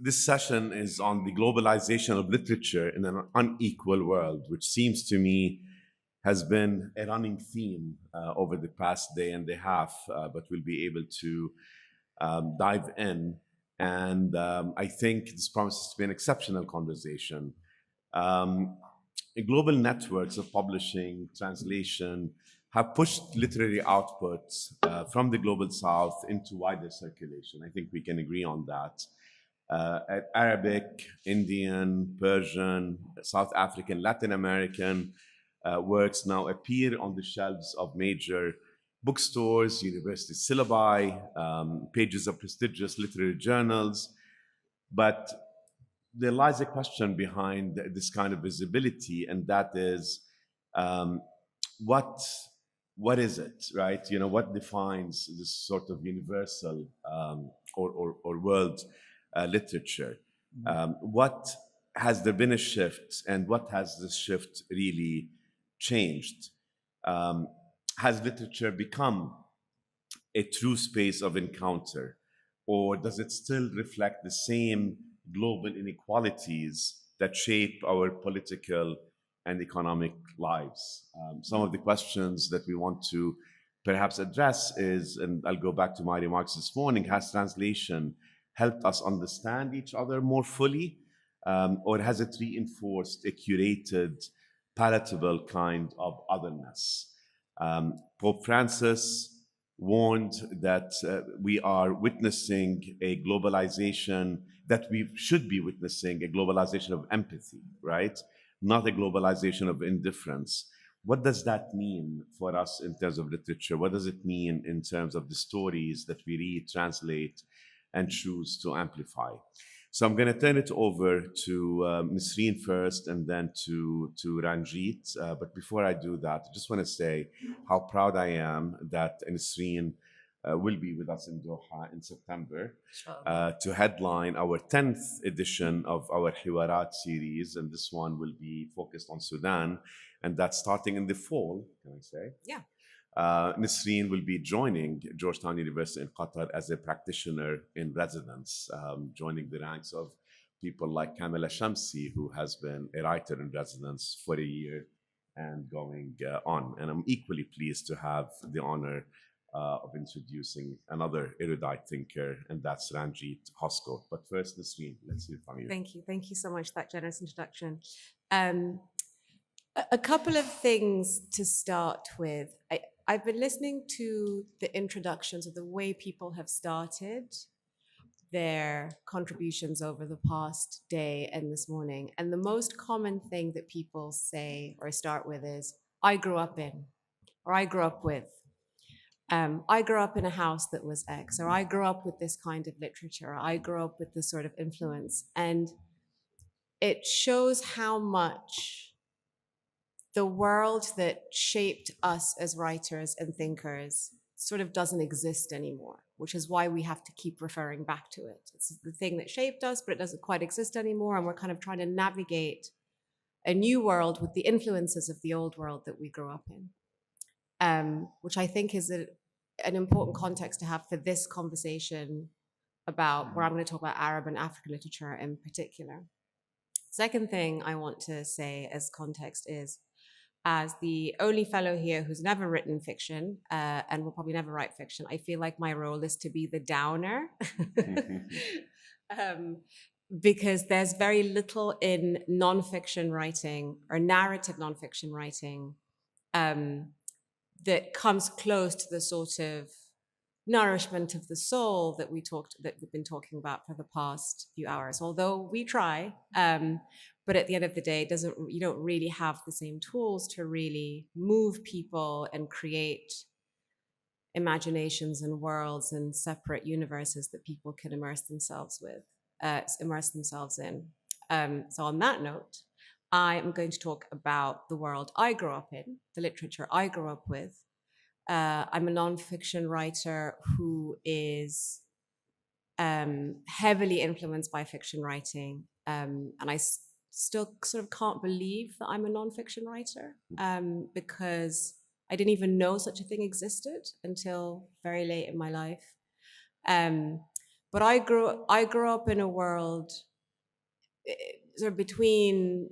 This session is on the globalization of literature in an unequal world, which seems to me has been a running theme over the past day and a half, but we'll be able to dive in. And I think this promises to be an exceptional conversation. Um, Global networks of publishing, translation have pushed literary outputs from the global south into wider circulation. I think we can agree on that. Arabic, Indian, Persian, South African, Latin American works now appear on the shelves of major bookstores, university syllabi, pages of prestigious literary journals. But there lies a question behind this kind of visibility, and that is um, what what is it, right? You know, what defines this sort of universal or world literature? What has there been a shift, and what has this shift really changed? Um, has literature become a true space of encounter, or does it still reflect the same global inequalities that shape our political and economic lives? Some of the questions that we want to perhaps address is, and I'll go back to my remarks this morning, has translation helped us understand each other more fully, or has it reinforced a curated, palatable kind of otherness? Pope Francis warned that we are witnessing a globalization, that we should be witnessing a globalization of empathy, right? Not a globalization of indifference. What does that mean for us in terms of literature? What does it mean in terms of the stories that we read, translate, and choose to amplify? So I'm going to turn it over to Nisreen first, and then to Ranjit. But before I do that, I just want to say how proud I am that Nisreen will be with us in Doha in September to headline our 10th edition of our Hiwarat series. And this one will be focused on Sudan. And that's starting in the fall, can I say? Yeah. Nisreen will be joining Georgetown University in Qatar as a practitioner in residence, joining the ranks of people like Kamila Shamsi, who has been a writer in residence for a year and going on. And I'm equally pleased to have the honor of introducing another erudite thinker, and that's Ranjit Hosko. But first, Nisreen, let's hear from you. Thank you. Thank you so much for that generous introduction. A couple of things to start with. I've been listening to the introductions of the way people have started their contributions over the past day and this morning. And the most common thing that people say or start with is, I grew up in, or I grew up with. I grew up in a house that was X, or I grew up with this kind of literature, or I grew up with this sort of influence. And it shows how much the world that shaped us as writers and thinkers sort of doesn't exist anymore, which is why we have to keep referring back to it. It's the thing that shaped us, but it doesn't quite exist anymore. And we're kind of trying to navigate a new world with the influences of the old world that we grew up in, which I think is an important context to have for this conversation about where I'm going to talk about Arab and African literature in particular. Second thing I want to say as context is, as the only fellow here who's never written fiction and will probably never write fiction, I feel like my role is to be the downer. Because there's very little in nonfiction writing or narrative nonfiction writing that comes close to the sort of nourishment of the soul that we've been talking about for the past few hours. Although we try, but at the end of the day, you don't really have the same tools to really move people and create imaginations and worlds and separate universes that people can immerse themselves in. So on that note, I am going to talk about the world I grew up in, the literature I grew up with. I'm a nonfiction writer who is heavily influenced by fiction writing, and I still sort of can't believe that I'm a nonfiction writer because I didn't even know such a thing existed until very late in my life. But I grew up in a world sort of between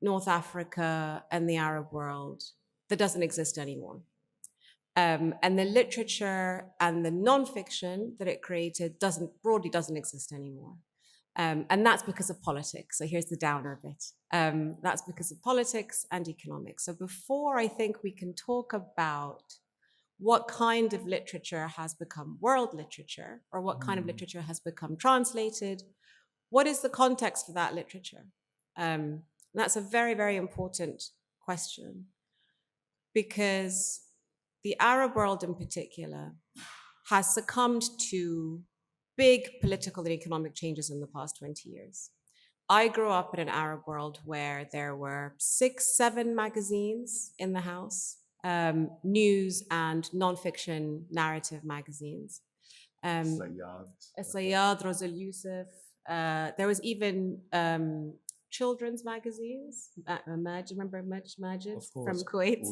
North Africa and the Arab world that doesn't exist anymore. And the literature and the nonfiction that it created broadly doesn't exist anymore. And that's because of politics. So here's the downer bit. That's because of politics and economics. So before I think we can talk about what kind of literature has become world literature, or what kind of literature has become translated, what is the context for that literature? That's a very, very important question, because the Arab world in particular has succumbed to big political and economic changes in the past 20 years. I grew up in an Arab world where there were 6, 7 magazines in the house, news and nonfiction narrative magazines. Sayyad, Rosal Youssef. There was even children's magazines. Remember Majid from Kuwait?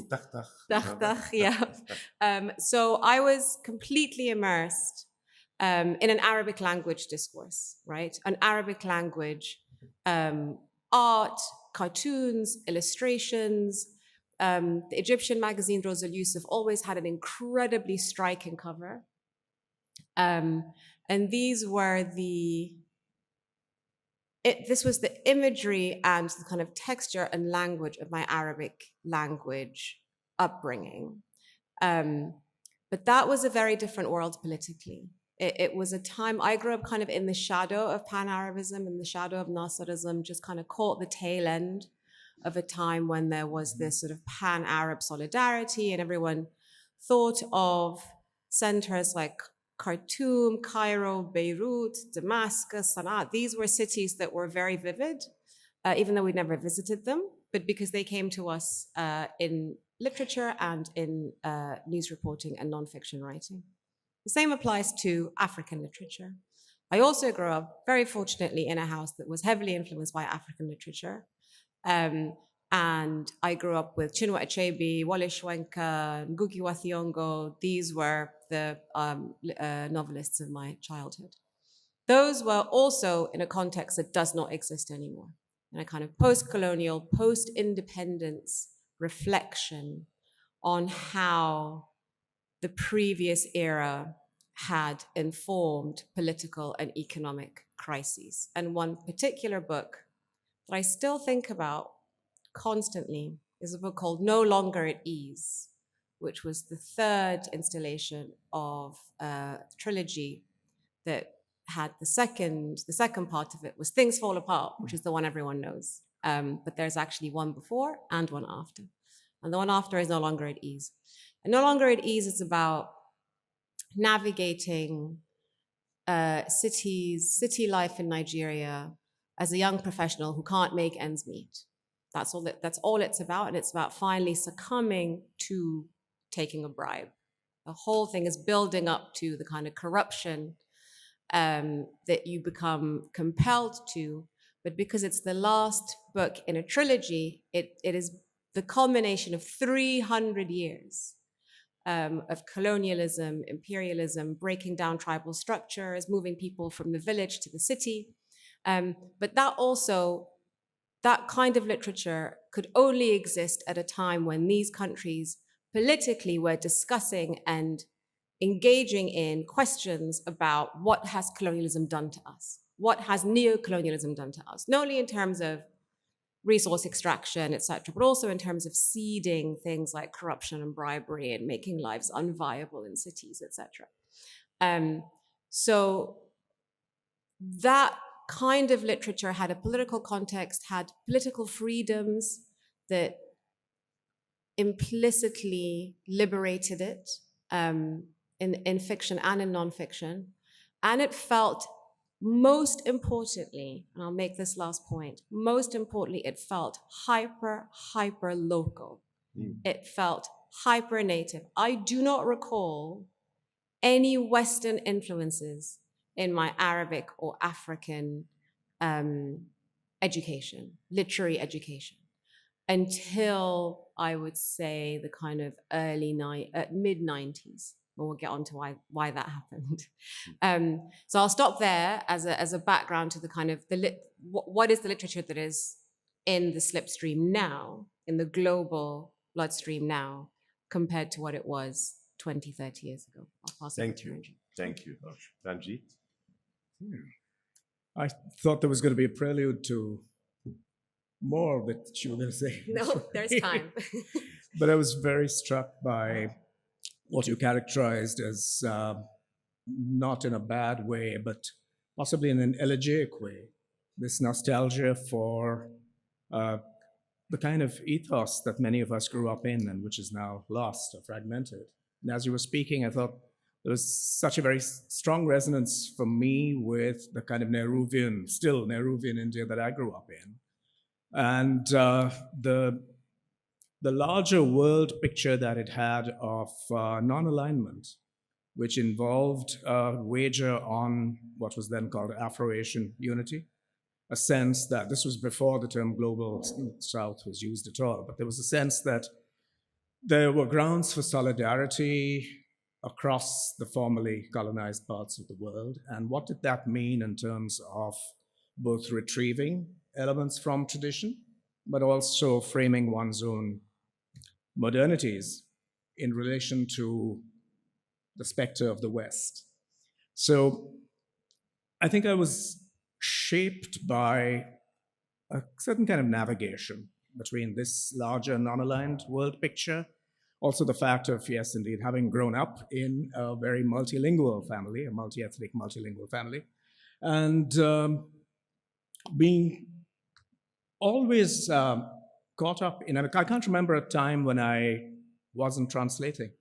Takhtakh, yeah. So I was completely immersed in an Arabic language discourse, right? An Arabic language, art, cartoons, illustrations. The Egyptian magazine Rosal Youssef always had an incredibly striking cover. And these were this was the imagery and the kind of texture and language of my Arabic language upbringing. But that was a very different world politically. It was a time, I grew up kind of in the shadow of Pan-Arabism, in the shadow of Nasserism, just kind of caught the tail end of a time when there was this sort of Pan-Arab solidarity, and everyone thought of centers like Khartoum, Cairo, Beirut, Damascus, Sana'a. These were cities that were very vivid, even though we'd never visited them, but because they came to us in literature and in news reporting and nonfiction writing. The same applies to African literature. I also grew up, very fortunately, in a house that was heavily influenced by African literature. And I grew up with Chinua Achebe, Wole Soyinka, Ngugi wa Thiong'o. These were the novelists of my childhood. Those were also in a context that does not exist anymore, in a kind of post-colonial, post-independence reflection on how the previous era had informed political and economic crises. And one particular book that I still think about constantly is a book called No Longer at Ease, which was the third installation of a trilogy that had the second part of it was Things Fall Apart, which is the one everyone knows. But there's actually one before and one after. And the one after is No Longer at Ease. And No Longer at Ease is about navigating city life in Nigeria as a young professional who can't make ends meet. That's all it's about, and it's about finally succumbing to taking a bribe. The whole thing is building up to the kind of corruption that you become compelled to, but because it's the last book in a trilogy, it is the culmination of 300 years of colonialism, imperialism, breaking down tribal structures, moving people from the village to the city. But that kind of literature could only exist at a time when these countries politically were discussing and engaging in questions about what has colonialism done to us? What has neo-colonialism done to us? Not only in terms of resource extraction, et cetera, but also in terms of seeding things like corruption and bribery and making lives unviable in cities, et cetera. So that kind of literature had a political context, had political freedoms that implicitly liberated it in fiction and in nonfiction. And it felt, most importantly, and I'll make this last point, most importantly, it felt hyper local. It felt hyper native. I do not recall any Western influences in my Arabic or African education, literary education, until I would say the kind of mid-90s. but we'll get on to why that happened. So I'll stop there as a background to the kind of what is the literature that is in the slipstream now, in the global bloodstream now, compared to what it was 20, 30 years ago. I'll pass it Thank to you. Ranjit. Thank you, Ranjit. I thought there was going to be a prelude to more that you were going to say. No, there's time. But I was very struck by what you characterized as not in a bad way, but possibly in an elegiac way, this nostalgia for the kind of ethos that many of us grew up in and which is now lost or fragmented. And as you were speaking, I thought there was such a very strong resonance for me with the kind of still Nehruvian India that I grew up in. And the larger world picture that it had of non-alignment, which involved a wager on what was then called Afro-Asian unity, a sense that this was before the term global South was used at all, but there was a sense that there were grounds for solidarity across the formerly colonized parts of the world. And what did that mean in terms of both retrieving elements from tradition, but also framing one's own modernities in relation to the specter of the West? So I think I was shaped by a certain kind of navigation between this larger non-aligned world picture, also the fact of, yes, indeed, having grown up in a very multilingual family, a multi-ethnic, multilingual family, and being always caught up in, I can't remember a time when I wasn't translating.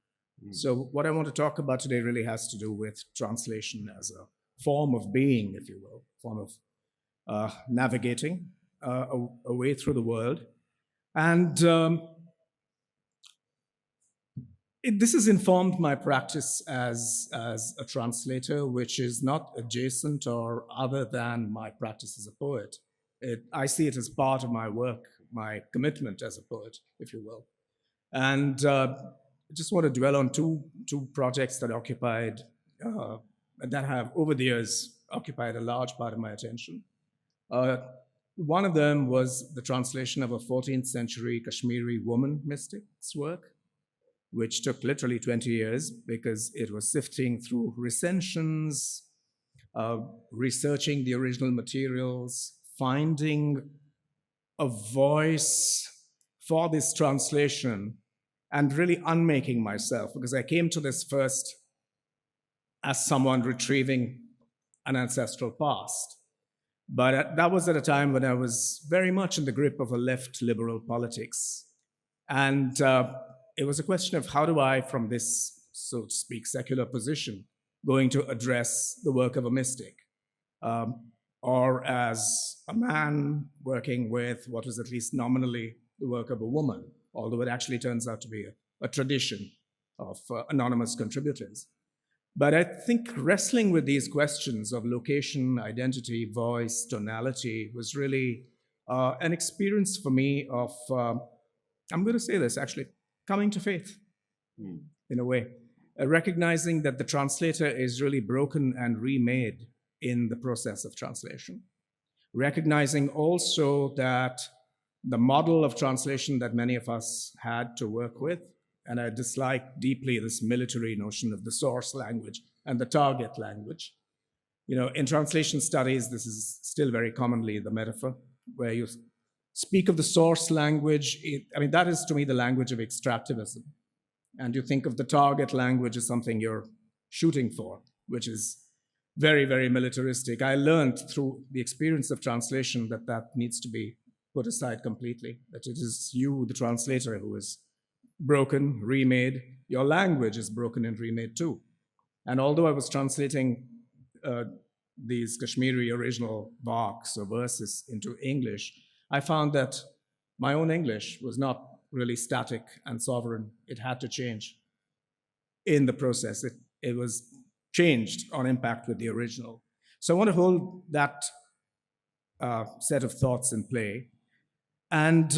So what I want to talk about today really has to do with translation as a form of being, if you will, form of navigating a way through the world. And this has informed my practice as a translator, which is not adjacent or other than my practice as a poet. I see it as part of my work, my commitment as a poet, if you will. And I just want to dwell on two projects that that have, over the years, occupied a large part of my attention. One of them was the translation of a 14th century Kashmiri woman mystic's work, which took literally 20 years because it was sifting through recensions, researching the original materials, finding a voice for this translation, and really unmaking myself, because I came to this first as someone retrieving an ancestral past. But that was at a time when I was very much in the grip of a left liberal politics. And it was a question of how do I, from this, so to speak, secular position, going to address the work of a mystic, or as a man working with what was at least nominally the work of a woman, although it actually turns out to be a tradition of anonymous contributors. But I think wrestling with these questions of location, identity, voice, tonality was really an experience for me of, I'm going to say this actually, coming to faith in a way, recognizing that the translator is really broken and remade in the process of translation. Recognizing also that the model of translation that many of us had to work with, and I dislike deeply this military notion of the source language and the target language. You know, in translation studies, this is still very commonly the metaphor, where you speak of the source language. That is to me the language of extractivism. And you think of the target language as something you're shooting for, which is very, very militaristic. I learned through the experience of translation that needs to be put aside completely, that it is you, the translator, who is broken, remade. Your language is broken and remade too. And although I was translating these Kashmiri original varks or verses into English, I found that my own English was not really static and sovereign. It had to change in the process. It was changed on impact with the original. So I want to hold that set of thoughts in play and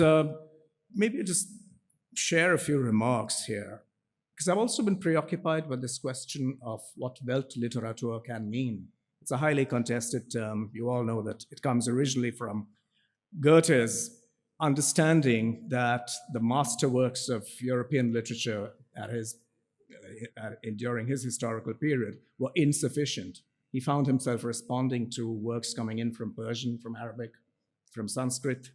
maybe just share a few remarks here, because I've also been preoccupied with this question of what Weltliteratur can mean. It's a highly contested term. You all know that it comes originally from Goethe's understanding that the masterworks of European literature during his historical period were insufficient. He found himself responding to works coming in from Persian, from Arabic, from Sanskrit.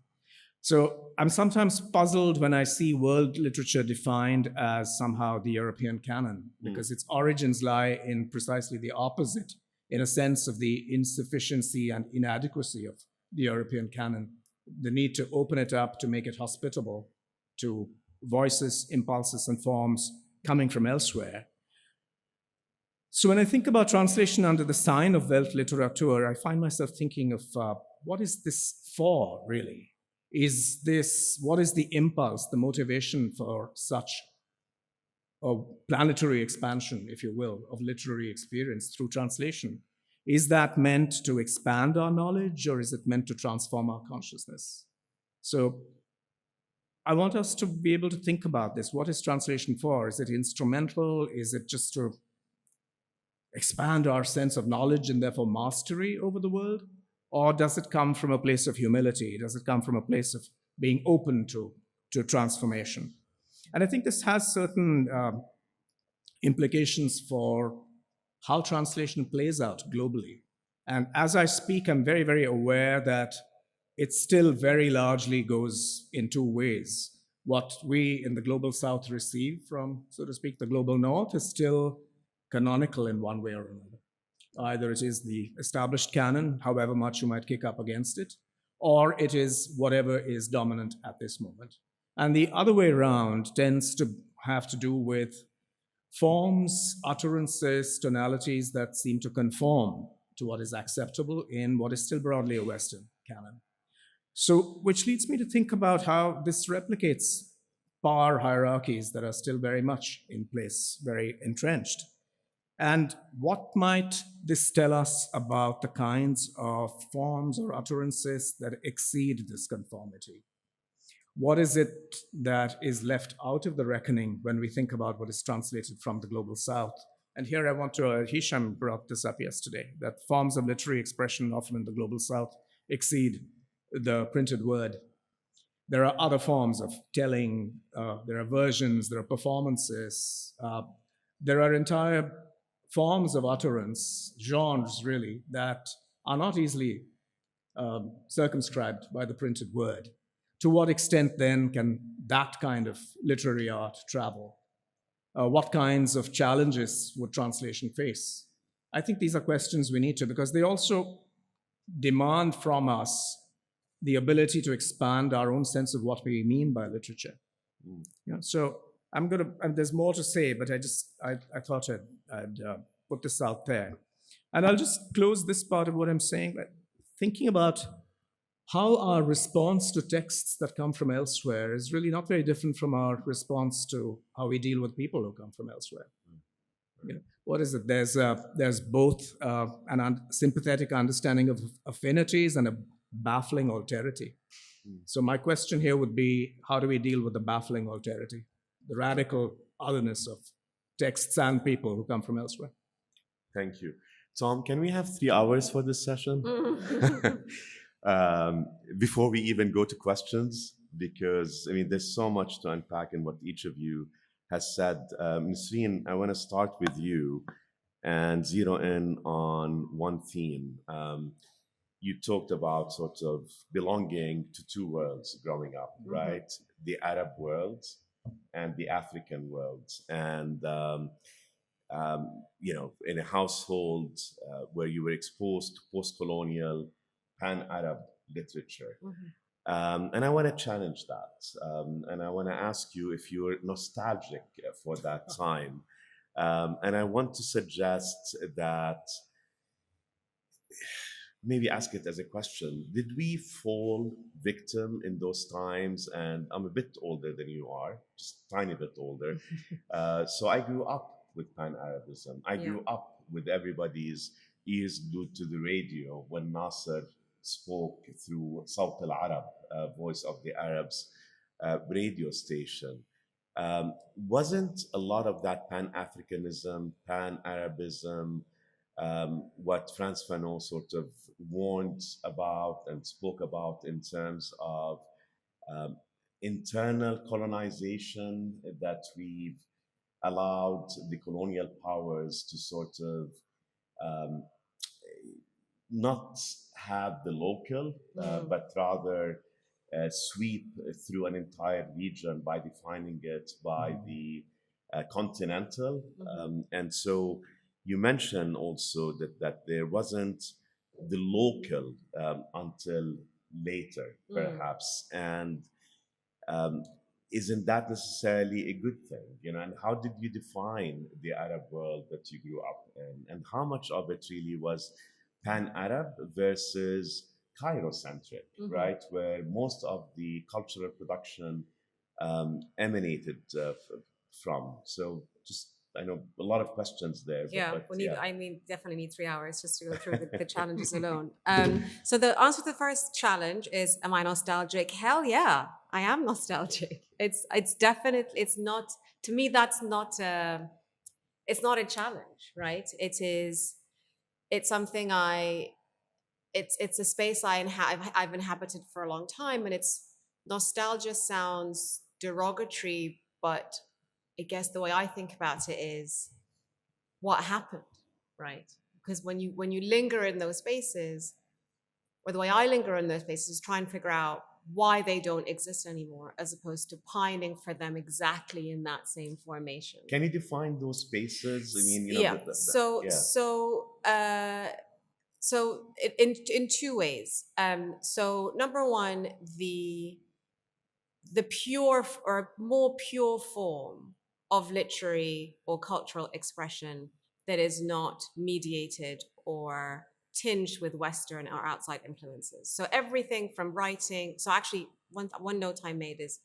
So I'm sometimes puzzled when I see world literature defined as somehow the European canon, because its origins lie in precisely the opposite, in a sense of the insufficiency and inadequacy of the European canon, the need to open it up to make it hospitable to voices, impulses, and forms coming from elsewhere. So when I think about translation under the sign of Weltliteratur, I find myself thinking of what is this for, really? What is the impulse, the motivation for such a planetary expansion, if you will, of literary experience through translation? Is that meant to expand our knowledge, or is it meant to transform our consciousness? So I want us to be able to think about this. What is translation for? Is it instrumental? Is it just to expand our sense of knowledge and therefore mastery over the world? Or does it come from a place of humility? Does it come from a place of being open to transformation? And I think this has certain implications for how translation plays out globally. And as I speak, I'm very, very aware that it still very largely goes in two ways. What we in the global south receive from, so to speak, the global north is still canonical in one way or another. Either it is the established canon, however much you might kick up against it, or it is whatever is dominant at this moment. And the other way around tends to have to do with forms, utterances, tonalities that seem to conform to what is acceptable in what is still broadly a Western canon. So, which leads me to think about how this replicates power hierarchies that are still very much in place, very entrenched. And what might this tell us about the kinds of forms or utterances that exceed this conformity? What is it that is left out of the reckoning when we think about what is translated from the global south? And here I want to, Hisham brought this up yesterday, that forms of literary expression often in the global south exceed the printed word. There are other forms of telling, there are versions, there are performances, there are entire forms of utterance, genres really, that are not easily circumscribed by the printed word. To what extent then can that kind of literary art travel? What kinds of challenges would translation face? I think these are questions we need to, because they also demand from us the ability to expand our own sense of what we mean by literature. Yeah, so I'm gonna, and there's more to say, but I thought I'd put this out there. And I'll just close this part of what I'm saying, thinking about how our response to texts that come from elsewhere is really not very different from our response to how we deal with people who come from elsewhere. You know, what is it? There's both an sympathetic understanding of affinities and a baffling alterity. So my question here would be, how do we deal with the baffling alterity, the radical otherness of texts and people who come from elsewhere? Thank you. Tom, can we have 3 hours for this session? Before we even go to questions, because I mean, there's so much to unpack in what each of you has said. Nisreen, I want to start with you and zero in on one theme. You talked about sort of belonging to two worlds growing up, right? The Arab world and the African world. And, you know, in a household where you were exposed to post-colonial pan-Arab literature. And I want to challenge that. And I want to ask you if you're nostalgic for that time. And I want to suggest that, maybe ask it as a question. Did we fall victim in those times? And I'm a bit older than you are, just a tiny bit older. So I grew up with Pan-Arabism. I grew up with everybody's ears glued to the radio when Nasser spoke through Sawt al-Arab, Voice of the Arabs radio station. Wasn't a lot of that Pan-Africanism, Pan-Arabism, what Frantz Fanon sort of warned about and spoke about in terms of um, internal colonization that we've allowed the colonial powers to sort of um, not have the local, but rather sweep through an entire region by defining it by the continental. And so you mentioned also that there wasn't the local until later, perhaps. And um, isn't that necessarily a good thing? You know, and how did you define the Arab world that you grew up in? And how much of it really was Pan-Arab versus Cairo-centric, right? Where most of the cultural production emanated from. So just, I know a lot of questions there. Yeah, but yeah. I mean, definitely need 3 hours just to go through the challenges alone. So the answer to the first challenge is, am I nostalgic? Hell yeah, I am nostalgic. It's definitely, it's not, to me, that's not it's not a challenge, right? It's something it's a space I've inhabited for a long time, and nostalgia sounds derogatory, but I guess the way I think about it is what happened, right? Because when you linger in those spaces, or the way I linger in those spaces is try and figure out why they don't exist anymore, as opposed to pining for them exactly in that same formation. Can you define those spaces? I mean, you know, Yeah. So in two ways. So number one, the pure or more pure form of literary or cultural expression that is not mediated or tinged with Western or outside influences. So everything from writing. So actually, one note I made is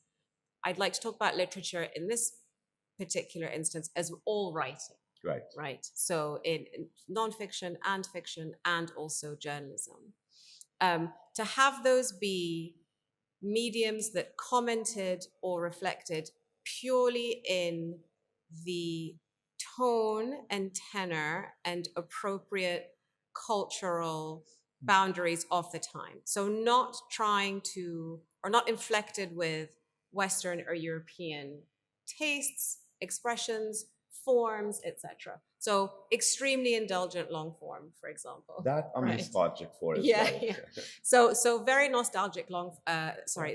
I'd like to talk about literature in this particular instance as all writing. Right. Right. So in nonfiction and fiction and also journalism. To have those be mediums that commented or reflected purely in the tone and tenor and appropriate cultural boundaries of the time. So not trying to, or not inflected with Western or European tastes, expressions, forms, etc. So extremely indulgent long form, for example. That I'm nostalgic for as Yeah, well. yeah. So very nostalgic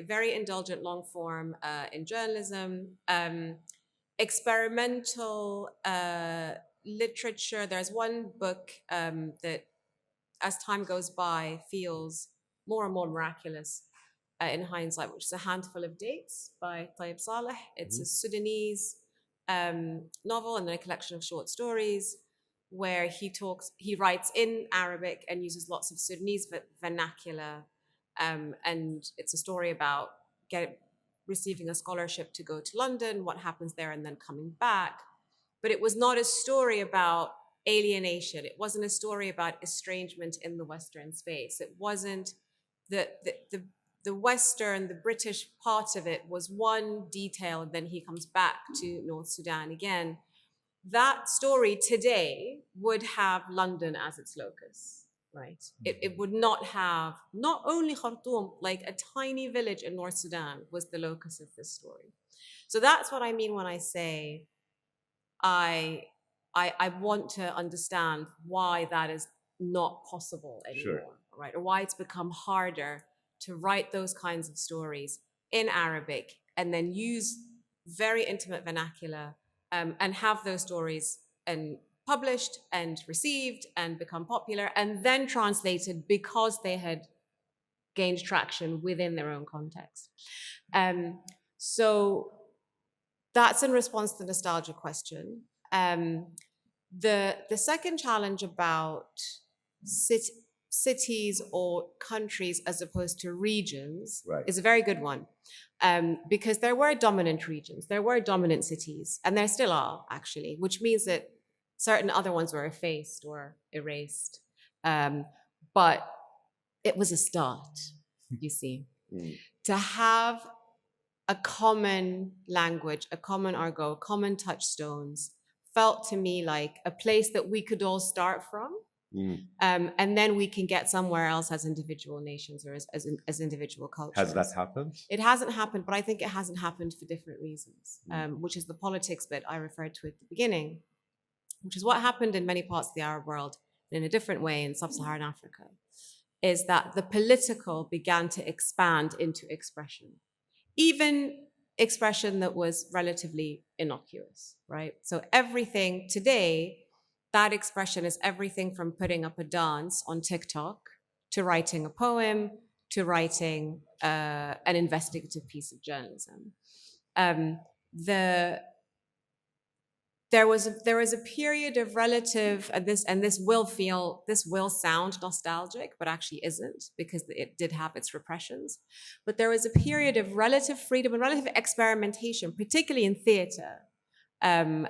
very indulgent long form in journalism. Experimental literature. There's one book that, as time goes by, feels more and more miraculous in hindsight, which is A Handful of Dates by Tayyib Saleh. It's a Sudanese novel and then a collection of short stories where he writes in Arabic and uses lots of Sudanese vernacular. And it's a story about receiving a scholarship to go to London, what happens there, and then coming back. But it was not a story about alienation. It wasn't a story about estrangement in the Western space. It wasn't the Western, the British part of it was one detail, and then he comes back to North Sudan again. That story today would have London as its locus, right? It would not have, not only Khartoum, like a tiny village in North Sudan was the locus of this story. So that's what I mean when I say I want to understand why that is not possible anymore, right? Or why it's become harder to write those kinds of stories in Arabic and then use very intimate vernacular and have those stories and published and received and become popular and then translated because they had gained traction within their own context. So that's in response to the nostalgia question. The second challenge about cities or countries as opposed to regions is a very good one, because there were dominant regions, there were dominant cities, and there still are, actually, which means that certain other ones were effaced or erased. But it was a start, you see. To have a common language, a common argot, common touchstones felt to me like a place that we could all start from. And then we can get somewhere else as individual nations or as individual cultures. Has that happened? It hasn't happened, but I think it hasn't happened for different reasons, which is the politics bit I referred to at the beginning, which is what happened in many parts of the Arab world in a different way in sub-Saharan Africa, is that the political began to expand into expression, even expression that was relatively innocuous, right? So everything today, that expression is everything from putting up a dance on TikTok to writing a poem to writing an investigative piece of journalism. There was a period of relative, this will sound nostalgic, but actually isn't, because it did have its repressions. But there was a period of relative freedom and relative experimentation, particularly in theater and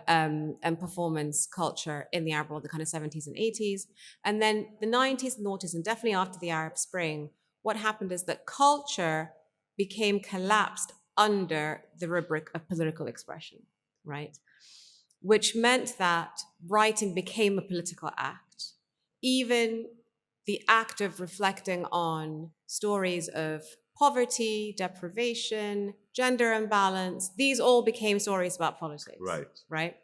performance culture in the Arab world, the kind of 70s and 80s. And then the 90s and noughties, and definitely after the Arab Spring, what happened is that culture became collapsed under the rubric of political expression, right? Which meant that writing became a political act. Even the act of reflecting on stories of poverty, deprivation, gender imbalance, these all became stories about politics. Right.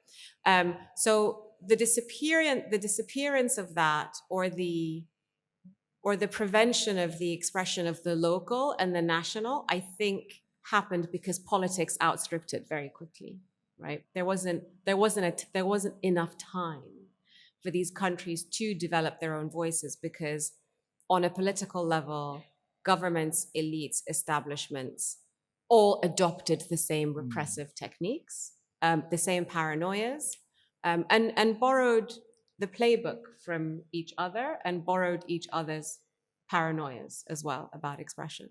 So the disappearance of that, or the prevention of the expression of the local and the national, I think happened because politics outstripped it very quickly. Right? There wasn't enough time for these countries to develop their own voices, because on a political level, governments, elites, establishments all adopted the same repressive techniques, the same paranoias, and borrowed the playbook from each other and borrowed each other's paranoias as well about expression.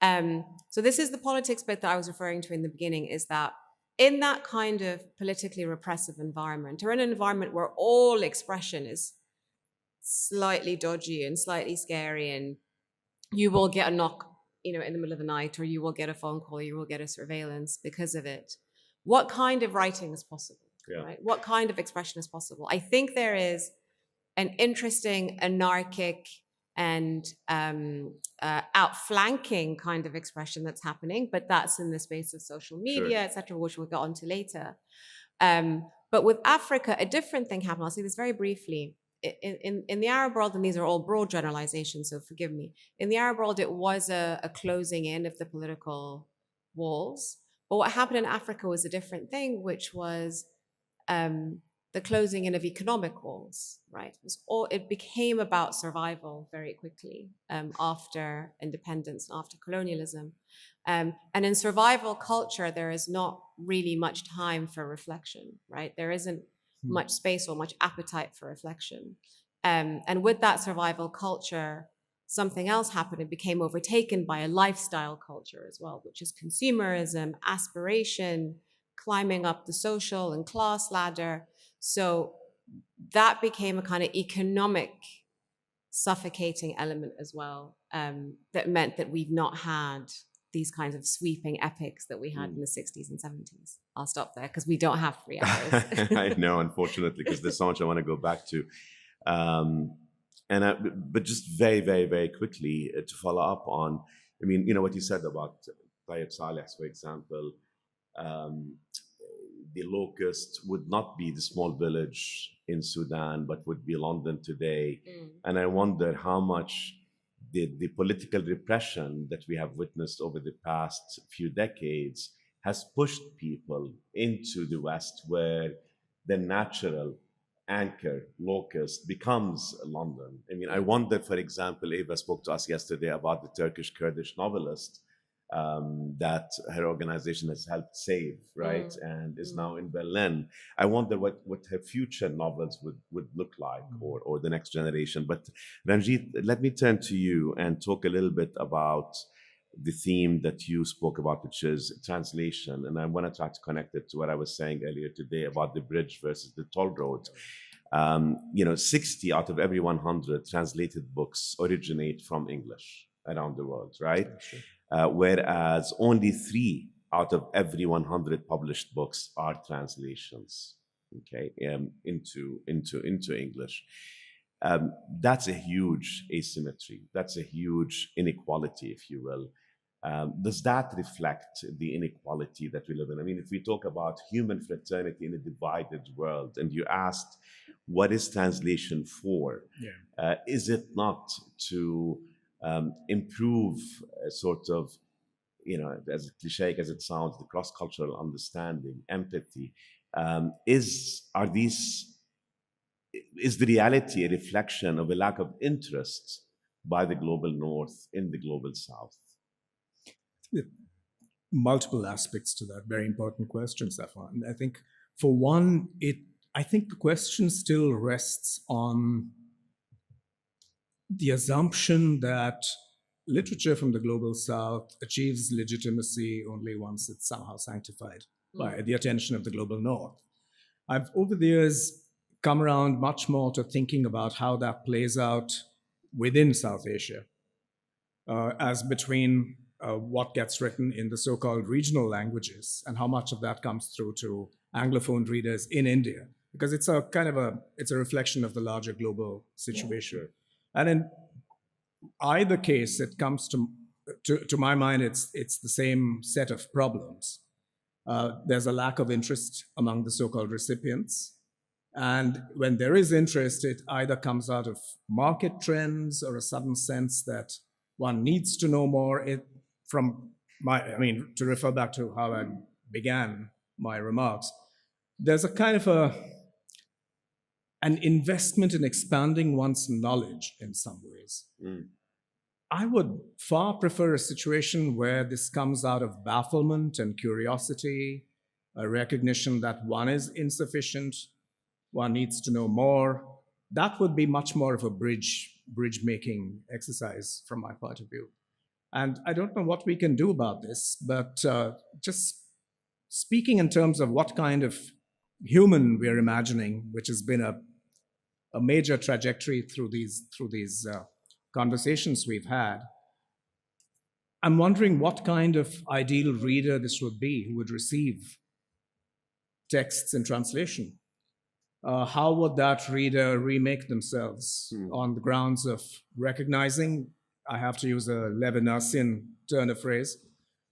So this is the politics bit that I was referring to in the beginning, is that in that kind of politically repressive environment, or in an environment where all expression is slightly dodgy and slightly scary, and you will get a knock, in the middle of the night, or you will get a phone call, or you will get a surveillance because of it. What kind of writing is possible? Yeah. Right? What kind of expression is possible? I think there is an interesting anarchic and outflanking kind of expression that's happening, but that's in the space of social media, et cetera, which we'll get onto later. But with Africa, a different thing happened. I'll say this very briefly. In the Arab world, and these are all broad generalizations, so forgive me. In the Arab world, it was a closing in of the political walls. But what happened in Africa was a different thing, which was the closing in of economic walls, right? It became about survival very quickly after independence, after colonialism. And in survival culture, there is not really much time for reflection, right? There isn't much space or much appetite for reflection. And with that survival culture, something else happened. It became overtaken by a lifestyle culture as well, which is consumerism, aspiration, climbing up the social and class ladder. So that became a kind of economic suffocating element as well, that meant that we've not had these kinds of sweeping epics that we had in the 60s and 70s. I'll stop there because we don't have 3 hours. I know, unfortunately, because there's so much I want to go back to. But just very, very, very quickly to follow up on, what you said about Tayeb Saleh, for example, the locust would not be the small village in Sudan, but would be London today. And I wonder how much the political repression that we have witnessed over the past few decades has pushed people into the West, where the natural anchor, locust, becomes London. I wonder, for example, Eva spoke to us yesterday about the Turkish Kurdish novelist that her organization has helped save, right? And is now in Berlin. I wonder what her future novels would look like, or the next generation. But Ranjit, let me turn to you and talk a little bit about the theme that you spoke about, which is translation. And I want to try to connect it to what I was saying earlier today about the bridge versus the toll road. 60 out of every 100 translated books originate from English around the world, right? Whereas only 3 out of every 100 published books are translations, okay, into English. That's a huge asymmetry. That's a huge inequality, if you will. Does that reflect the inequality that we live in? I mean, if we talk about human fraternity in a divided world, and you asked, what is translation for? Is it not to improve a sort of, as cliche as it sounds, the cross-cultural understanding, empathy? Is the reality a reflection of a lack of interest by the global North in the global South? Multiple aspects to that. Very important question, Safwan. I think, for one, I think the question still rests on the assumption that literature from the global South achieves legitimacy only once it's somehow sanctified by the attention of the global North. I've, over the years, come around much more to thinking about how that plays out within South Asia, as between what gets written in the so-called regional languages and how much of that comes through to Anglophone readers in India, because it's a kind of it's a reflection of the larger global situation. Sure. And in either case, it comes to my mind, it's the same set of problems. There's a lack of interest among the so-called recipients. And when there is interest, it either comes out of market trends or a sudden sense that one needs to know more. To refer back to how I began my remarks, there's a kind of an investment in expanding one's knowledge in some ways. I would far prefer a situation where this comes out of bafflement and curiosity, a recognition that one is insufficient, one needs to know more. That would be much more of a bridge-making exercise from my point of view. And I don't know what we can do about this, but just speaking in terms of what kind of human we're imagining, which has been a major trajectory through these conversations we've had, I'm wondering what kind of ideal reader this would be who would receive texts in translation. How would that reader remake themselves on the grounds of recognizing, I have to use a Levinasian turn of phrase,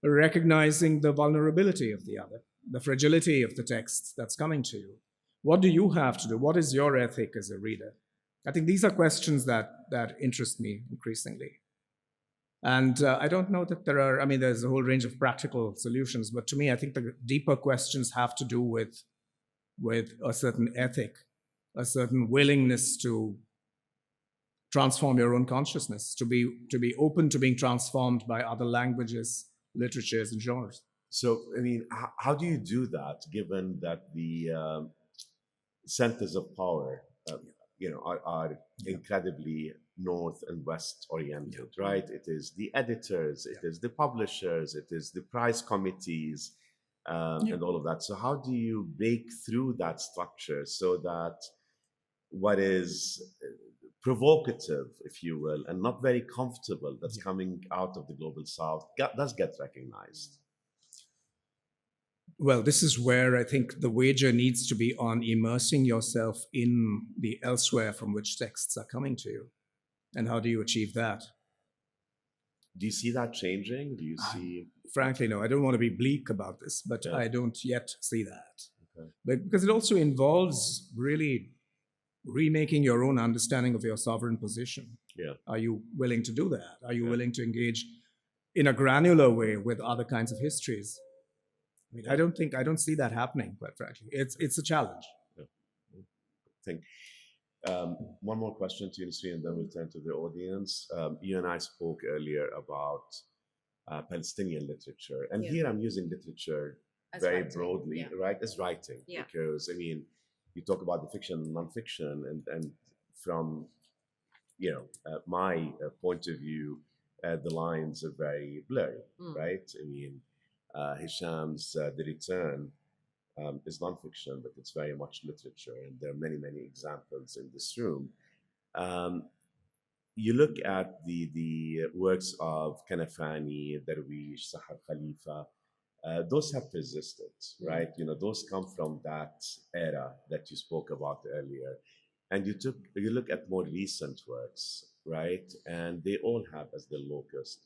recognizing the vulnerability of the other, the fragility of the text that's coming to you? What do you have to do? What is your ethic as a reader? I think these are questions that interest me increasingly. And I don't know that there's a whole range of practical solutions, but to me, I think the deeper questions have to do with a certain ethic, a certain willingness to transform your own consciousness, to be open to being transformed by other languages, literatures, and genres. So, I mean, how do you do that, given that the centers of power, are incredibly North and West oriented, right? It is the editors, it is the publishers, it is the prize committees, and all of that. So how do you break through that structure so that what is provocative, if you will, and not very comfortable that's coming out of the global South does get recognized? Well, this is where I think the wager needs to be on immersing yourself in the elsewhere from which texts are coming to you. And how do you achieve that? Do you see that changing? Do you see... Frankly, no. I don't want to be bleak about this, but I don't yet see that. Okay. But because it also involves really remaking your own understanding of your sovereign position. Yeah. Are you willing to do that? Are you willing to engage in a granular way with other kinds of histories? I mean, I don't see that happening, quite frankly. It's a challenge. Yeah. I think one more question to you, Nisreen, and then we'll turn to the audience. You and I spoke earlier about Palestinian literature, and here I'm using literature as very writing, broadly, right? As writing, because I mean, you talk about the fiction and nonfiction, and from my point of view, the lines are very blurry, right? I mean, Hisham's The Return is nonfiction, but it's very much literature, and there are many, many examples in this room. You look at the works of Kanafani, Darwish, Sahar Khalifa, those have persisted, right? You know, those come from that era that you spoke about earlier. And you look at more recent works, right? And they all have as the locus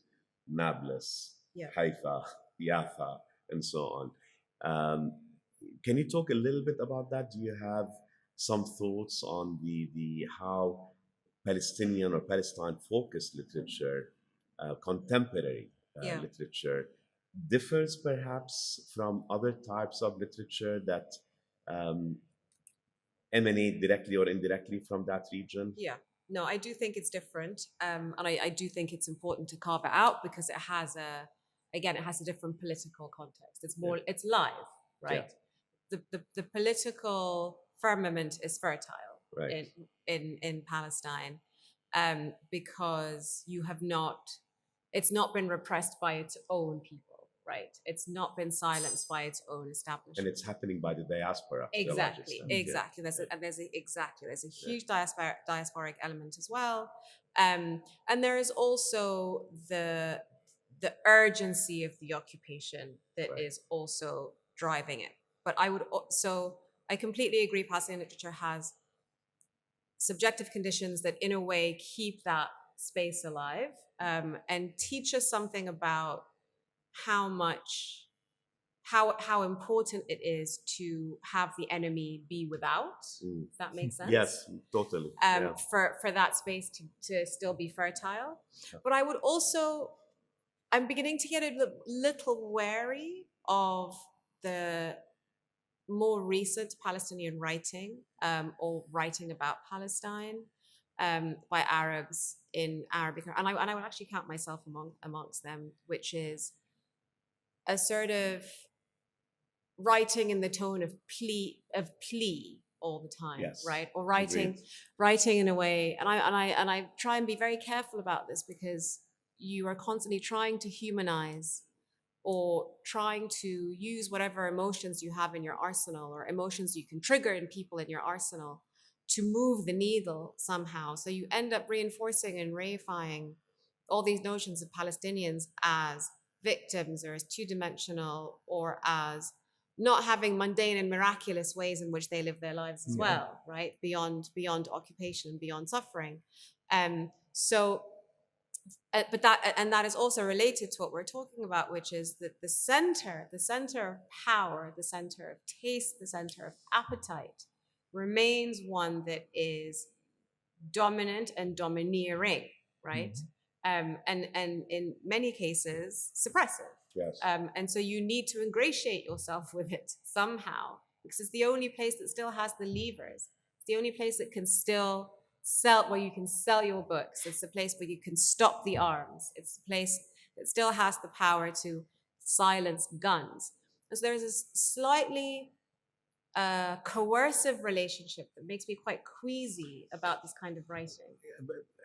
Nablus, Yeah. Haifa, Jaffa, and so on. Um, can you talk a little bit about that? Do you have some thoughts on the how Palestinian or Palestine focused literature, contemporary Yeah. literature, differs perhaps from other types of literature that um, emanate directly or indirectly from that region? Yeah. No, I do think it's different. And I do think it's important to carve it out because it has a different political context. It's more, it's live, right? The political firmament is fertile Right. in Palestine, because it's not been repressed by its own people, right? It's not been silenced by its own establishment. And it's happening by the diaspora. to a large Exactly, extent. exactly. There's a huge diasporic element as well, and there is also the urgency of the occupation that Right. is also driving it. But I completely agree. Palestinian literature has subjective conditions that, in a way, keep that space alive, and teach us something about how important it is to have the enemy be without. If that makes sense. Yes, totally. Yeah. For that space to still be fertile. Yeah. But I'm beginning to get a little wary of the more recent Palestinian writing, or writing about Palestine, by Arabs in Arabic, and I would actually count myself amongst them, which is a sort of writing in the tone of plea all the time, Yes. right? Or Agreed. writing in a way, and I try and be very careful about this because you are constantly trying to humanize or trying to use whatever emotions you have in your arsenal or emotions you can trigger in people in your arsenal to move the needle somehow. So you end up reinforcing and reifying all these notions of Palestinians as victims or as two-dimensional or as not having mundane and miraculous ways in which they live their lives as well, right? Beyond occupation, beyond suffering. But that is also related to what we're talking about, which is that the center of power, the center of taste, the center of appetite remains one that is dominant and domineering, right? And in many cases, suppressive. Yes. And so you need to ingratiate yourself with it somehow, because it's the only place that still has the levers. It's the only place that can still where you can sell your books. It's a place where you can stop the arms. It's a place that still has the power to silence guns. And so there's this slightly coercive relationship that makes me quite queasy about this kind of writing.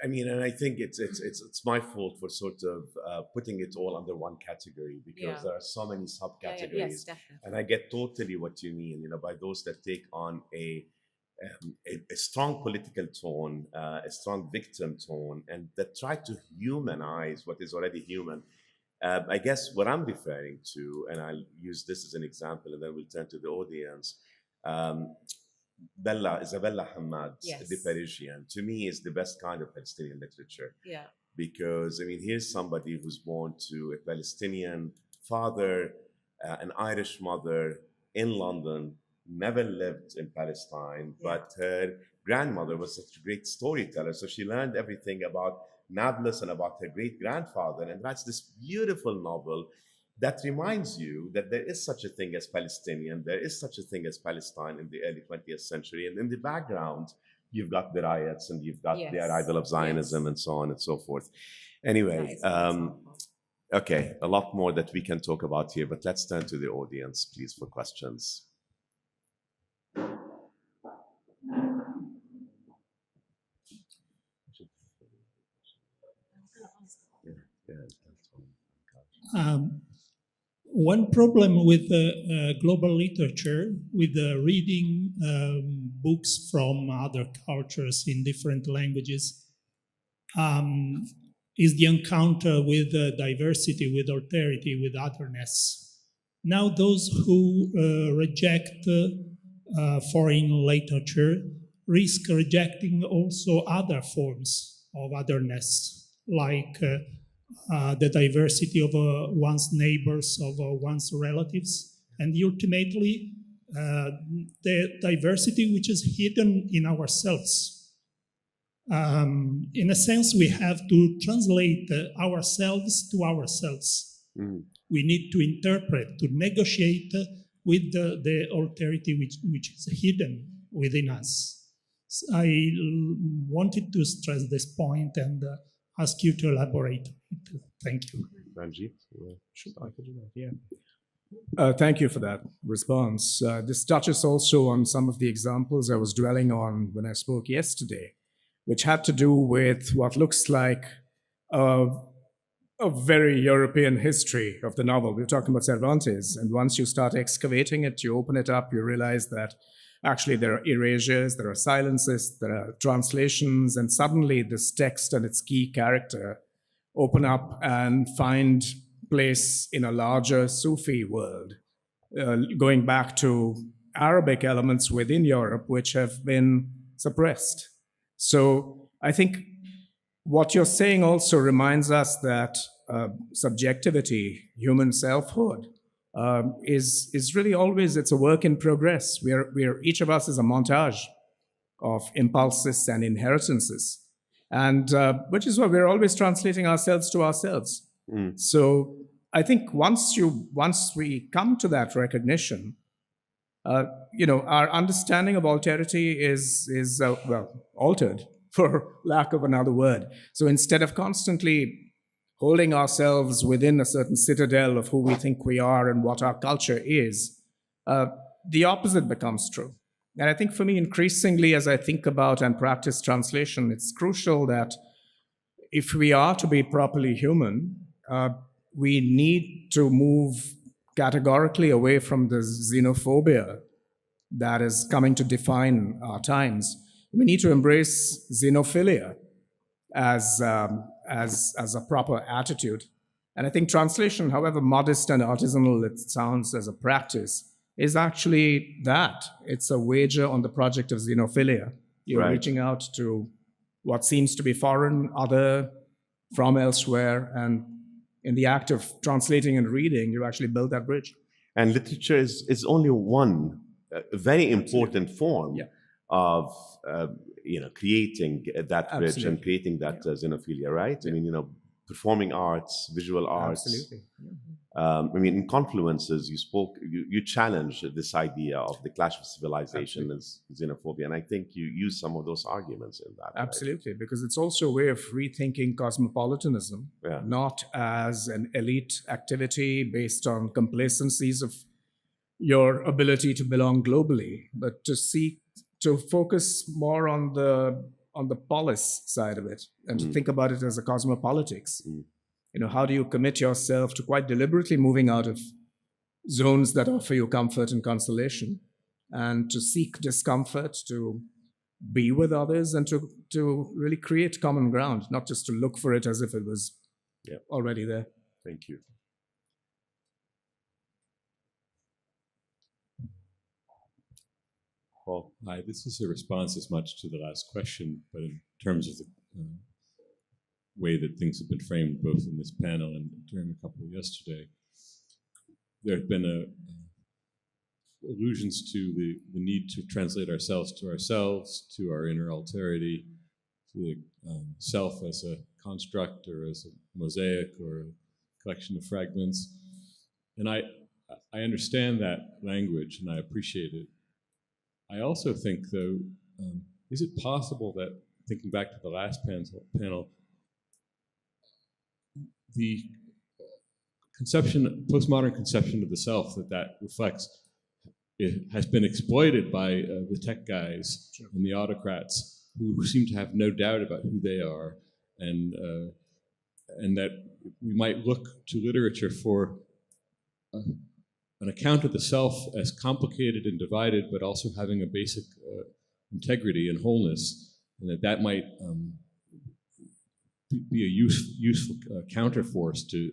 I mean, and I think it's my fault for sort of putting it all under one category because there are so many subcategories. Yes, definitely. And I get totally what you mean, by those that take on a strong political tone, a strong victim tone, and that try to humanize what is already human. I guess what I'm referring to, and I'll use this as an example, and then we'll turn to the audience. Isabella Hamad, Yes. the Parisian, to me is the best kind of Palestinian literature. Yeah. Because, here's somebody who's born to a Palestinian father, an Irish mother in London, never lived in Palestine, but her grandmother was such a great storyteller. So she learned everything about Nablus and about her great-grandfather, and writes this beautiful novel that reminds you that there is such a thing as Palestinian, there is such a thing as Palestine in the early 20th century. And in the background, you've got the riots and you've got the arrival of Zionism and so on and so forth. Anyway, okay, a lot more that we can talk about here, but let's turn to the audience, please, for questions. One problem with global literature, with reading books from other cultures in different languages, is the encounter with diversity, with alterity, with otherness. Now those who reject foreign literature risk rejecting also other forms of otherness, like the diversity of one's neighbors, of one's relatives, and ultimately the diversity which is hidden in ourselves. In a sense, we have to translate ourselves to ourselves. Mm. We need to interpret, to negotiate with the alterity which is hidden within us. I wanted to stress this point and ask you to elaborate. Thank you. Ranjit? Thank you for that response. This touches also on some of the examples I was dwelling on when I spoke yesterday, which had to do with what looks like a very European history of the novel. We were talking about Cervantes, and once you start excavating it, you open it up, you realize that actually there are erasures, there are silences, there are translations, and suddenly this text and its key character open up and find place in a larger Sufi world, going back to Arabic elements within Europe, which have been suppressed. So I think what you're saying also reminds us that subjectivity, human selfhood, is really always, it's a work in progress. We're each of us is a montage of impulses and inheritances, and which is why we're always translating ourselves to ourselves. Mm. So I think once we come to that recognition, our understanding of alterity is altered, for lack of another word. So instead of constantly holding ourselves within a certain citadel of who we think we are and what our culture is, the opposite becomes true. And I think for me, increasingly, as I think about and practice translation, it's crucial that if we are to be properly human, we need to move categorically away from the xenophobia that is coming to define our times. We need to embrace xenophilia as a proper attitude. And I think translation, however modest and artisanal it sounds as a practice, is actually that. It's a wager on the project of xenophilia. You're Right. reaching out to what seems to be foreign, other, from elsewhere, and in the act of translating and reading, you actually build that bridge. And literature is only one very important form Yeah. of creating that bridge Absolutely. and creating that xenophilia, right? I mean, performing arts, visual arts. Absolutely. In Confluences, you challenge this idea of the clash of civilization as xenophobia, and I think you use some of those arguments in that. right? Absolutely, because it's also a way of rethinking cosmopolitanism, Yeah. not as an elite activity based on complacencies of your ability to belong globally, but to focus more on the polis side of it and to think about it as a cosmopolitics. How do you commit yourself to quite deliberately moving out of zones that offer you comfort and consolation, and to seek discomfort, to be with others, and to really create common ground, not just to look for it as if it was already there. Thank you. Paul. Hi, this is a response as much to the last question, but in terms of the way that things have been framed both in this panel and during a couple yesterday. There have been allusions to the need to translate ourselves, to our inner alterity, to the self as a construct or as a mosaic or a collection of fragments. And I understand that language and I appreciate it. I also think, though, is it possible that, thinking back to the last panel, the postmodern conception of the self that reflects, it has been exploited by the tech guys and the autocrats who seem to have no doubt about who they are, and that we might look to literature for an account of the self as complicated and divided, but also having a basic integrity and wholeness, and that might be a useful counterforce to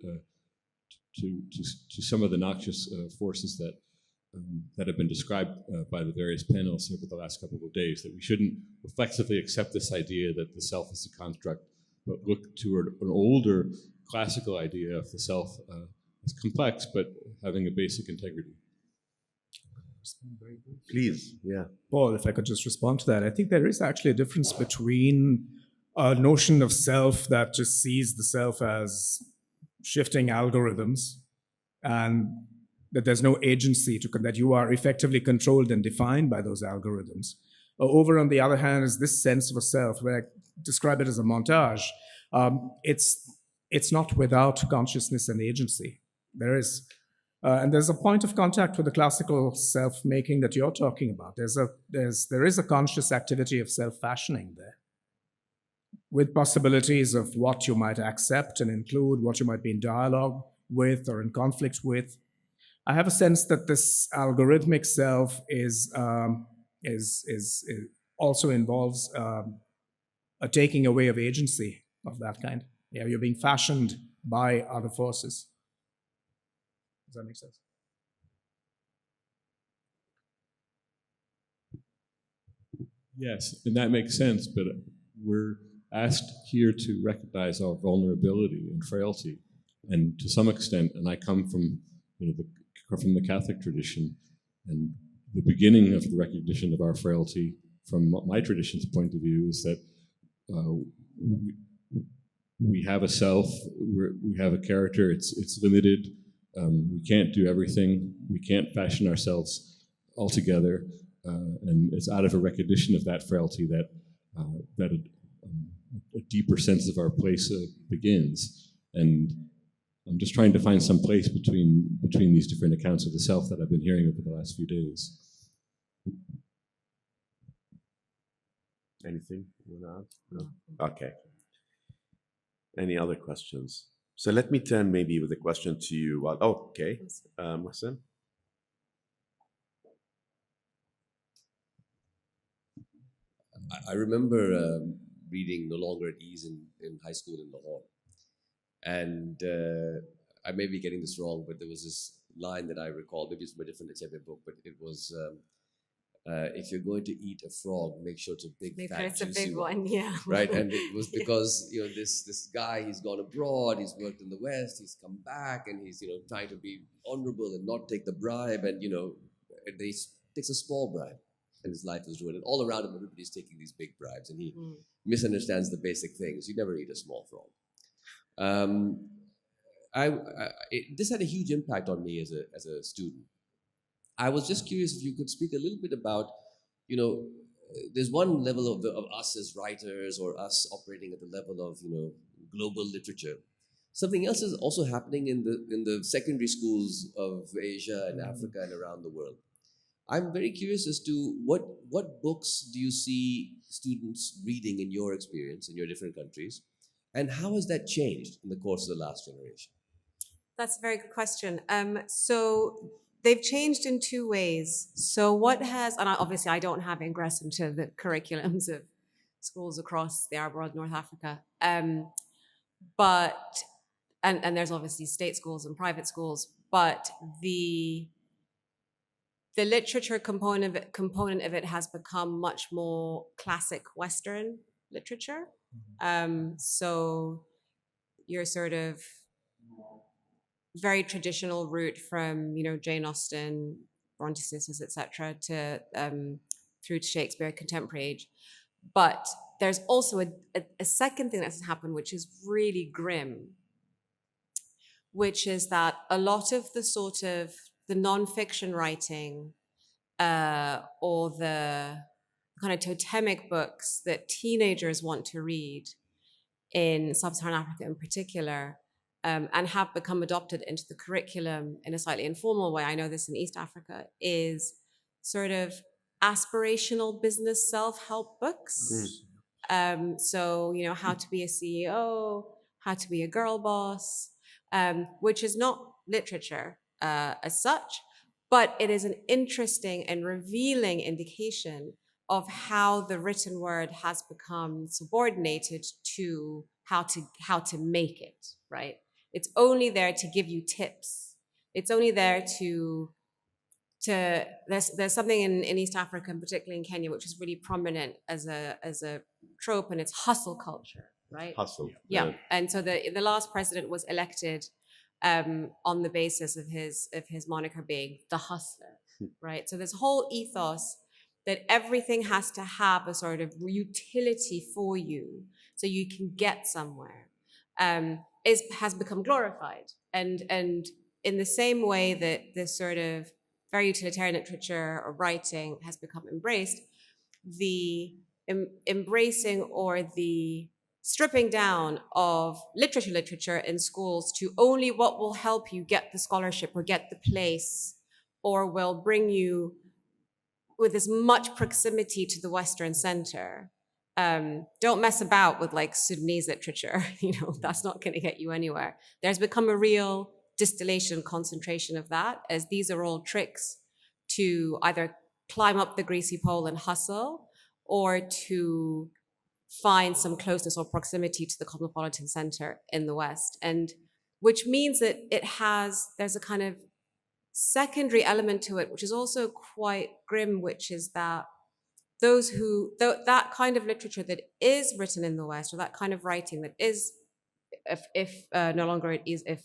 to some of the noxious forces that have been described by the various panels over the last couple of days, that we shouldn't reflexively accept this idea that the self is a construct, but look toward an older classical idea of the self as complex, but having a basic integrity. Please, yeah. Paul, if I could just respond to that, I think there is actually a difference between a notion of self that just sees the self as shifting algorithms and that there's no agency that you are effectively controlled and defined by those algorithms. Over on the other hand is this sense of a self, where I describe it as a montage. It's not without consciousness and agency. There is. And there's a point of contact with the classical self-making that you're talking about. There is a conscious activity of self-fashioning there, with possibilities of what you might accept and include, what you might be in dialogue with or in conflict with. I have a sense that this algorithmic self is also involves a taking away of agency of that kind. Yeah, you're being fashioned by other forces. Does that make sense? Yes, and that makes sense, but we're asked here to recognize our vulnerability and frailty, and to some extent, and I come from from the Catholic tradition, and the beginning of the recognition of our frailty from my tradition's point of view is that we have a self, we have a character, it's limited. We can't do everything. We can't fashion ourselves altogether, and it's out of a recognition of that frailty that a deeper sense of our place begins. And I'm just trying to find some place between these different accounts of the self that I've been hearing over the last few days. Anything you want to add? No? Okay. Any other questions? So let me turn maybe with a question to you. Well, okay, Mohsen. I remember reading No Longer at Ease in high school in Lahore. And I may be getting this wrong, but there was this line that I recall, maybe it's from a different Achebe book, but it was, if you're going to eat a frog, make sure it's a big, fat, it's a juicy big one, yeah. Right, and it was because, this guy, he's gone abroad, he's worked in the West, he's come back, and he's, trying to be honorable and not take the bribe, and, and he takes a small bribe, and his life is ruined. And all around him, everybody's taking these big bribes, and he misunderstands the basic things. You never eat a small frog. This had a huge impact on me as a student. I was just curious if you could speak a little bit about, there's one level of us as writers or us operating at the level of, global literature. Something else is also happening in the secondary schools of Asia and Africa and around the world. I'm very curious as to what books do you see students reading in your experience in your different countries, and how has that changed in the course of the last generation? That's a very good question. So they've changed in two ways. So what has, and obviously I don't have ingress into the curriculums of schools across the Arab world, North Africa, but there's obviously state schools and private schools, but the literature component of it has become much more classic Western literature. So your sort of very traditional route from, Jane Austen, Bronte sisters, etc., to through to Shakespeare, contemporary age. But there's also a second thing that's happened, which is really grim, which is that a lot of the sort of the nonfiction writing or the kind of totemic books that teenagers want to read in sub-Saharan Africa in particular, and have become adopted into the curriculum in a slightly informal way, I know this in East Africa, is sort of aspirational business self-help books. So, how to be a CEO, how to be a girl boss, which is not literature as such, but it is an interesting and revealing indication of how the written word has become subordinated to how to make it, right? It's only there to give you tips. It's only there to there's something in East Africa, and particularly in Kenya, which is really prominent as a trope, and it's hustle culture, right? Hustle. Yeah. And so the last president was elected on the basis of his moniker being the hustler, right? So this whole ethos that everything has to have a sort of utility for you so you can get somewhere has become glorified. And in the same way that this sort of very utilitarian literature or writing has become embraced, the embracing or the stripping down of literature in schools to only what will help you get the scholarship or get the place or will bring you with as much proximity to the Western center. Don't mess about with like Sudanese literature, that's not going to get you anywhere. There's become a real distillation, concentration of that, as these are all tricks to either climb up the greasy pole and hustle or to find some closeness or proximity to the cosmopolitan center in the West. And which means that there's a kind of secondary element to it, which is also quite grim, which is that that kind of literature that is written in the West, or that kind of writing that is, if no longer it is, if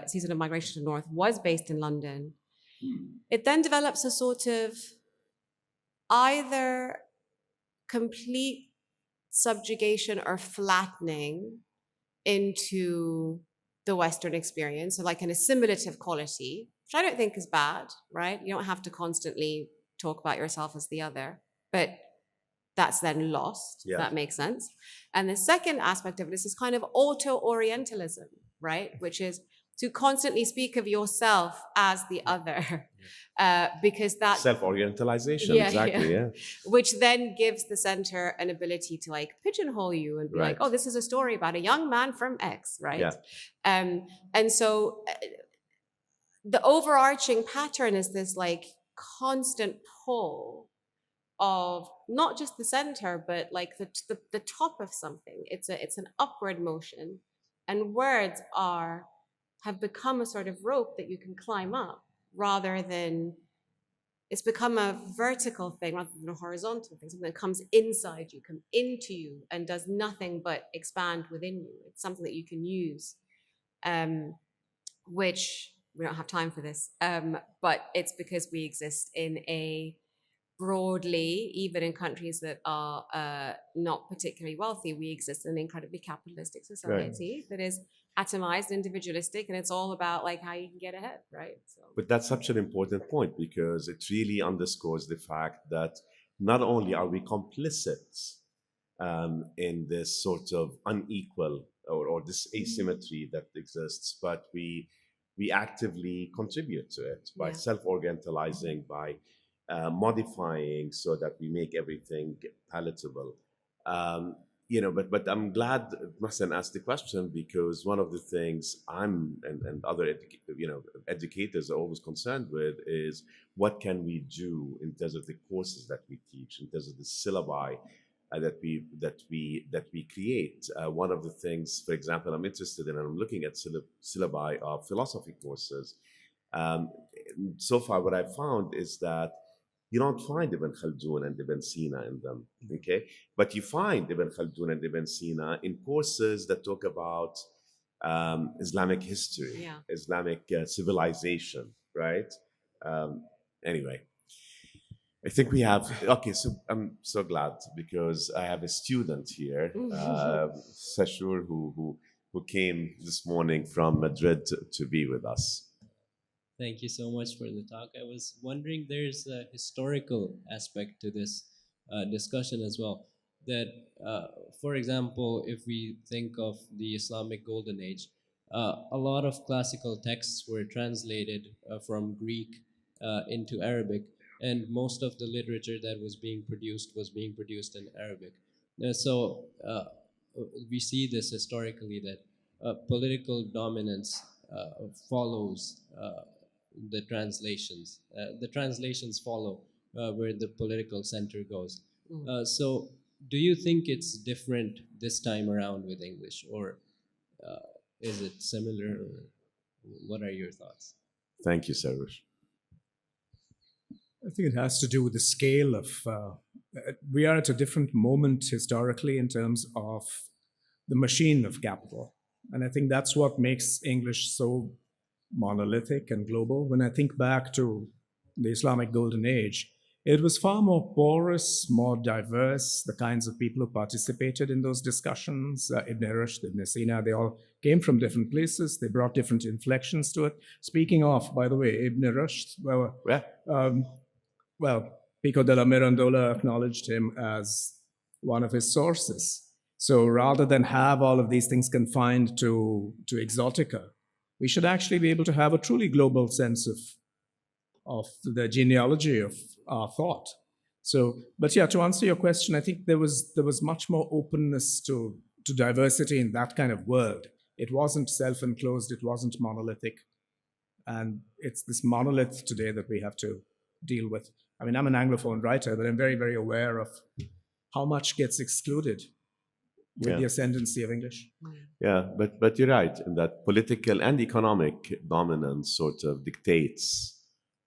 Season of Migration to the North was based in London, it then develops a sort of either complete subjugation or flattening into the Western experience, so like an assimilative quality, which I don't think is bad, right? You don't have to constantly talk about yourself as the other, but that's then lost. Yeah. That makes sense. And the second aspect of this is kind of auto-Orientalism, right? Which is to constantly speak of yourself as the other, because that Self-orientalization, exactly, yeah. which then gives the center an ability to like pigeonhole you and be like, Right. oh, this is a story about a young man from X, right? Yeah. And so the overarching pattern is this like constant pull of not just the center, but like the top of something. It's an upward motion, and words have become a sort of rope that you can climb up, rather than it's become a vertical thing rather than a horizontal thing, something that comes inside you, come into you, and does nothing but expand within you. It's something that you can use, which we don't have time for this, but it's because we exist in a broadly, even in countries that are not particularly wealthy, we exist in an incredibly capitalistic society that is atomized, individualistic, and it's all about like how you can get ahead, right? So. But that's such an important point, because it really underscores the fact that not only are we complicit in this sort of unequal or this asymmetry that exists, but we actively contribute to it by self-orientalizing, by modifying so that we make everything palatable. But I'm glad Mohsen asked the question, because one of the things I'm and other educators are always concerned with is what can we do in terms of the courses that we teach, in terms of the syllabi that we create. One of the things, for example, I'm interested in, and I'm looking at syllabi of philosophy courses. So far, what I've found is that you don't find Ibn Khaldun and Ibn Sina in them, okay? But you find Ibn Khaldun and Ibn Sina in courses that talk about Islamic history, Islamic civilization, right? Anyway, I think we have, okay, so I'm so glad because I have a student here, Sashur, who came this morning from Madrid to be with us. Thank you so much for the talk. I was wondering, there's a historical aspect to this discussion as well. That, for example, if we think of the Islamic Golden Age, a lot of classical texts were translated from Greek into Arabic, and most of the literature that was being produced in Arabic. So we see this historically, that political dominance follows the translations. The translations follow where the political center goes. So do you think it's different this time around with English, or Is it similar? Or what are your thoughts? Thank you, Sarvesh. I think it has to do with the scale of. We are at a different moment historically in terms of the machine of capital. And I think that's what makes English so monolithic and global. When I think back to the Islamic Golden Age, it was far more porous, more diverse, the kinds of people who participated in those discussions. Ibn Rushd, Ibn Sina, they all came from different places. They brought different inflections to it. Speaking of, by the way, Ibn Rushd, well, Pico della Mirandola acknowledged him as one of his sources. So rather than have all of these things confined to exotica, we should actually be able to have a truly global sense of the genealogy of our thought. So, but yeah, to answer your question, I think there was much more openness to diversity in that kind of world. It wasn't self-enclosed, it wasn't monolithic. And it's this monolith today that we have to deal with. I mean, I'm an Anglophone writer, but I'm very, very aware of how much gets excluded with the ascendancy of English. Yeah, but you're right in that political and economic dominance sort of dictates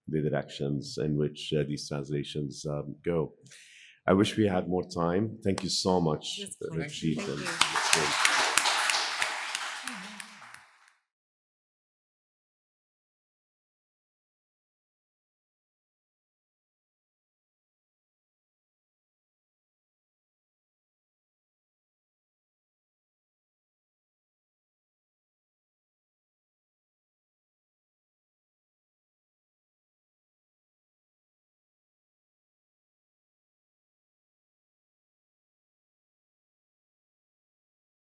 the directions in which these translations go. I wish we had more time. Thank you so much, Yes, please. Rashid. Thank and you. Rashid.